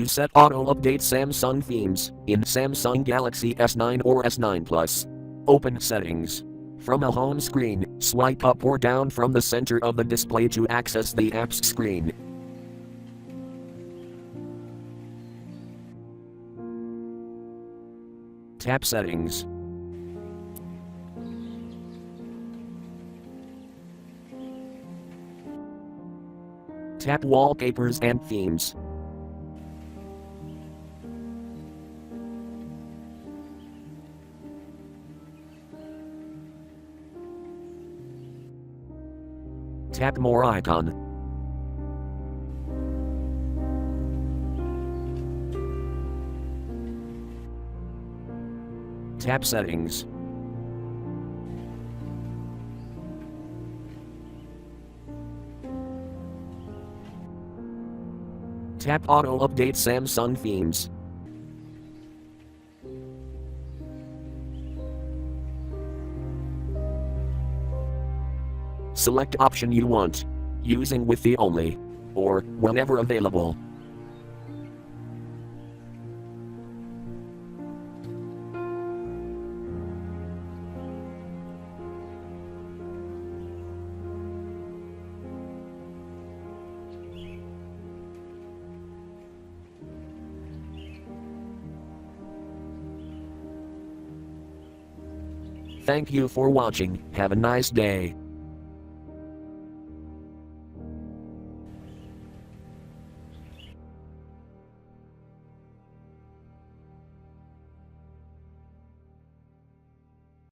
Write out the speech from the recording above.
To set auto-update Samsung themes in Samsung Galaxy S9 or S9 Plus. Open Settings. From a home screen, swipe up or down from the center of the display to access the apps screen. Tap Settings. Tap Wallpapers and Themes. Tap More icon. Tap Settings. Tap Auto Update Samsung Themes. Select option you want, using with the only, or whenever available. Thank you for watching. Have a nice day.